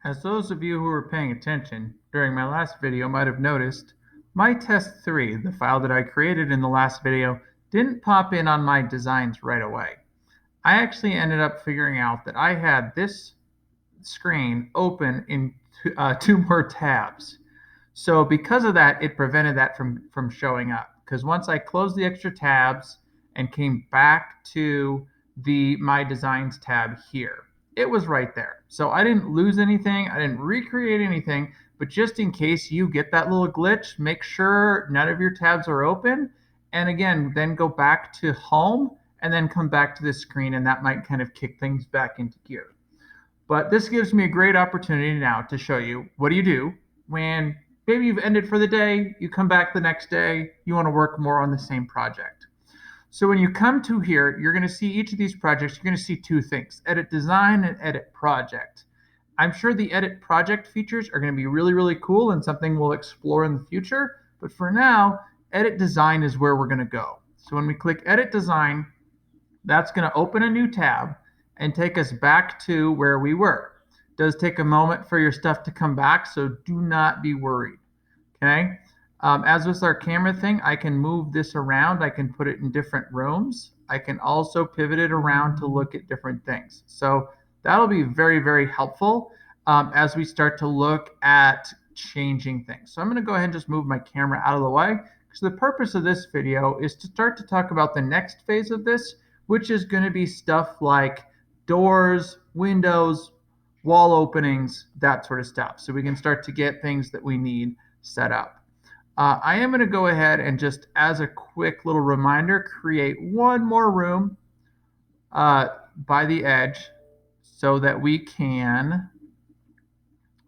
As those of you who were paying attention during my last video might have noticed, my test 3, the file that I created in the last video, didn't pop in on my designs right away. I actually ended up figuring out that I had this screen open in two more tabs. So because of that, it prevented that from showing up. Because once I closed the extra tabs and came back to the My Designs tab here, it was right there. So I didn't lose anything. I didn't recreate anything. But just in case you get that little glitch, make sure none of your tabs are open. And again, then go back to home and then come back to this screen, and that might kind of kick things back into gear. But this gives me a great opportunity now to show you what do you do when maybe you've ended for the day, you come back the next day, you want to work more on the same project. So when you come to here, you're going to see each of these projects, you're going to see two things: edit design and edit project. I'm sure the edit project features are going to be really, really cool and something we'll explore in the future. But for now, edit design is where we're going to go. So when we click edit design, that's going to open a new tab and take us back to where we were. It does take a moment for your stuff to come back, so do not be worried. Okay. As with our camera thing, I can move this around. I can put it in different rooms. I can also pivot it around to look at different things. So that'll be very, very helpful as we start to look at changing things. So I'm going to go ahead and just move my camera out of the way, because the purpose of this video is to start to talk about the next phase of this, which is going to be stuff like doors, windows, wall openings, that sort of stuff. So we can start to get things that we need set up. I am going to go ahead and just, as a quick little reminder, create one more room by the edge so that we can,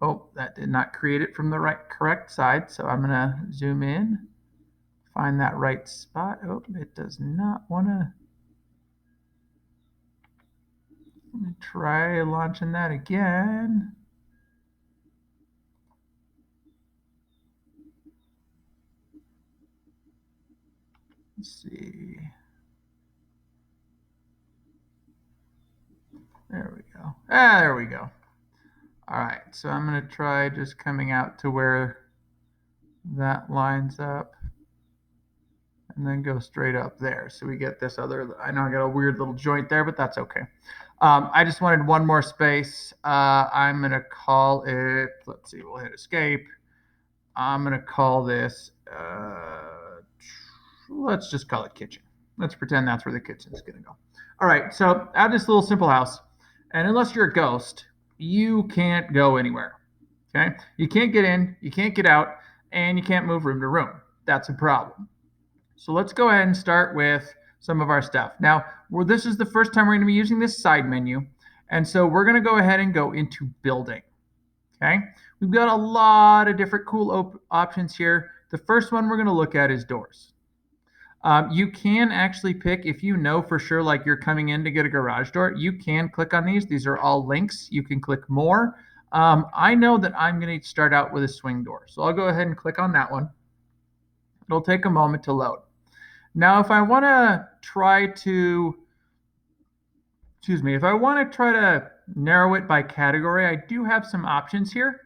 oh, that did not create it from the correct side. So I'm going to zoom in, find that right spot. Oh, it does not want to. Let me try launching that again. Let's see. There we go. There we go. All right, so I'm going to try just coming out to where that lines up and then go straight up there. So we get this other, I know I got a weird little joint there, but that's okay. I just wanted one more space. I'm going to call it, let's see, we'll hit escape. I'm going to call this, let's just call it kitchen. Let's pretend that's where the kitchen is going to go. All right, so I have this little simple house, and unless you're a ghost, you can't go anywhere. Okay, you can't get in, you can't get out, and you can't move room to room. That's a problem. So let's go ahead and start with some of our stuff. Now, this is the first time we're going to be using this side menu, and so we're going to go ahead and go into building. Okay, we've got a lot of different cool options here. The first one we're going to look at is doors. You can actually pick, if you know for sure, like you're coming in to get a garage door, you can click on these. These are all links. You can click more. I know that I'm going to start out with a swing door. So I'll go ahead and click on that one. It'll take a moment to load. Now, if I want to try to, if I want to try to narrow it by category, I do have some options here,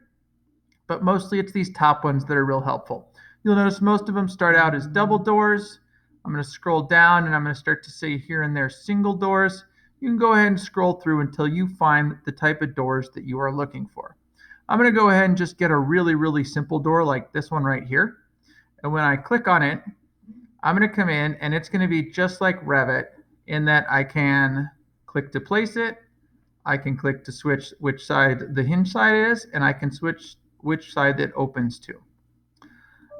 but mostly it's these top ones that are real helpful. You'll notice most of them start out as double doors. I'm going to scroll down and I'm going to start to say here and there single doors. You can go ahead and scroll through until you find the type of doors that you are looking for. I'm going to go ahead and just get a really, really simple door like this one right here. And when I click on it, I'm going to come in and it's going to be just like Revit in that I can click to place it. I can click to switch which side the hinge side is, and I can switch which side it opens to.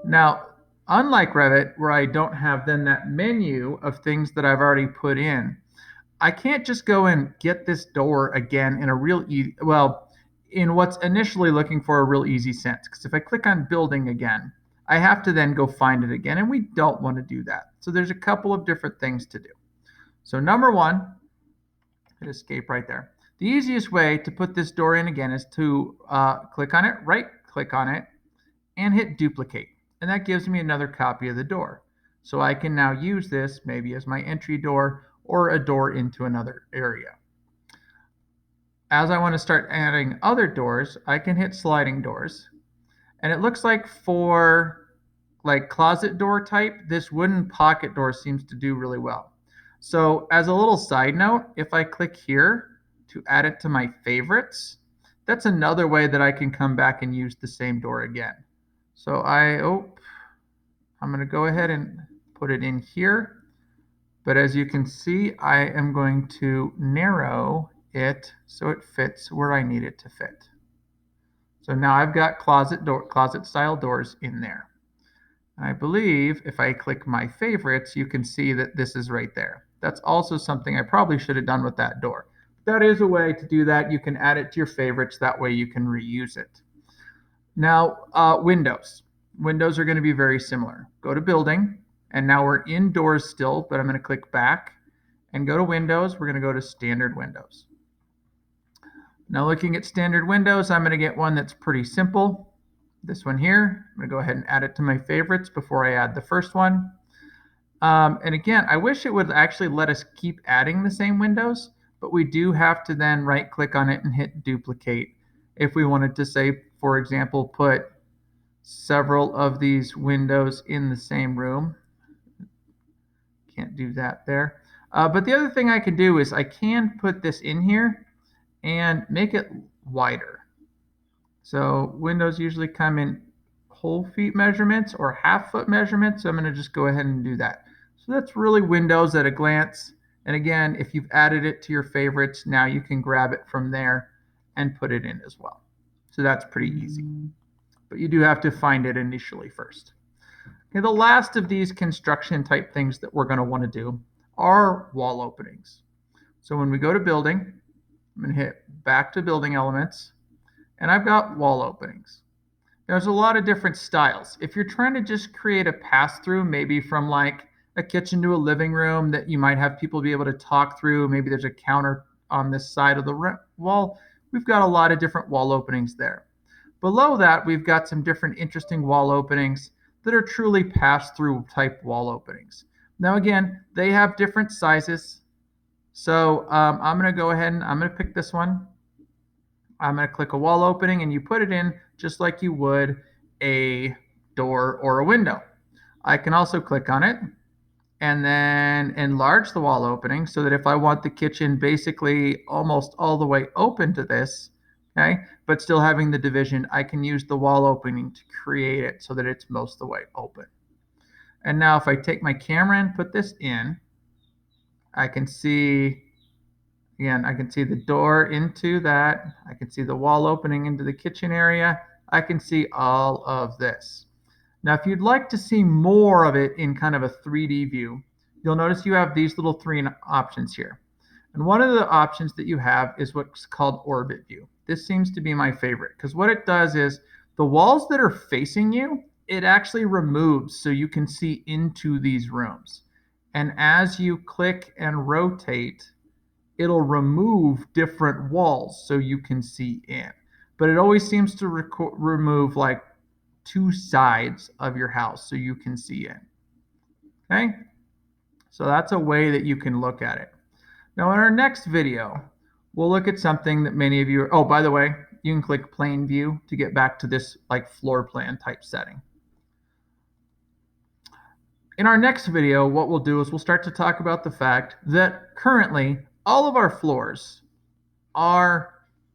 Now, unlike Revit, where I don't have then that menu of things that I've already put in, I can't just go and get this door again in a real easy, well, in what's initially looking for a real easy sense. Because if I click on building again, I have to then go find it again, and we don't want to do that. So there's a couple of different things to do. So number one, hit escape right there. The easiest way to put this door in again is to click on it, right click on it, and hit duplicate. And that gives me another copy of the door. So I can now use this maybe as my entry door or a door into another area. as I want to start adding other doors, I can hit sliding doors. And it looks like for like closet door type, this wooden pocket door seems to do really well. So as a little side note, if I click here to add it to my favorites, that's another way that I can come back and use the same door again. So I'm going to go ahead and put it in here. But as you can see, I am going to narrow it so it fits where I need it to fit. So now I've got closet style doors in there. I believe if I click my favorites, you can see that this is right there. That's also something I probably should have done with that door. That is a way to do that. You can add it to your favorites. That way you can reuse it. Now, windows. Windows are going to be very similar. Go to building, and now we're indoors still, but I'm going to click back and go to windows. We're going to go to standard windows. Now looking at standard windows, I'm going to get one that's pretty simple. This one here, I'm going to go ahead and add it to my favorites before I add the first one. And again, I wish it would actually let us keep adding the same windows, but we do have to then right click on it and hit duplicate. If we wanted to say, for example, put several of these windows in the same room. Can't do that there. But the other thing I can do is I can put this in here and make it wider. So windows usually come in whole feet measurements or half foot measurements. So I'm going to just go ahead and do that. So that's really windows at a glance. And again, if you've added it to your favorites, now you can grab it from there and put it in as well. So that's pretty easy. But you do have to find it initially first. Okay, the last of these construction type things that we're going to want to do are wall openings. So when we go to building, I'm going to hit back to building elements, and I've got wall openings. There's a lot of different styles. If you're trying to just create a pass-through, maybe from like a kitchen to a living room that you might have people be able to talk through, maybe there's a counter on this side of the wall, we've got a lot of different wall openings there. Below that, we've got some different interesting wall openings that are truly pass-through type wall openings. Now again, they have different sizes. So I'm going to go ahead and I'm going to pick this one. I'm going to click a wall opening, and you put it in just like you would a door or a window. I can also click on it and then enlarge the wall opening so that if I want the kitchen basically almost all the way open to this, okay, but still having the division, I can use the wall opening to create it so that it's most of the way open. And now if I take my camera and put this in, I can see, again, I can see the door into that. I can see the wall opening into the kitchen area. I can see all of this. Now, if you'd like to see more of it in kind of a 3D view, you'll notice you have these little three options here. And one of the options that you have is what's called orbit view. This seems to be my favorite because what it does is the walls that are facing you, it actually removes so you can see into these rooms. And as you click and rotate, it'll remove different walls so you can see in. But it always seems to remove like two sides of your house so you can see in. Okay? So that's a way that you can look at it. Now in our next video, we'll look at something that many of you are, oh, by the way, you can click plain view to get back to this like floor plan type setting. In our next video, what we'll do is we'll start to talk about the fact that currently all of our floors are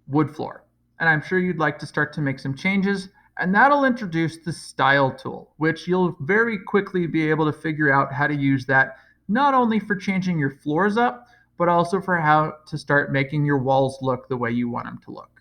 wood floor. And I'm sure you'd like to start to make some changes, and that'll introduce the style tool, which you'll very quickly be able to figure out how to use that, not only for changing your floors up, but also for how to start making your walls look the way you want them to look.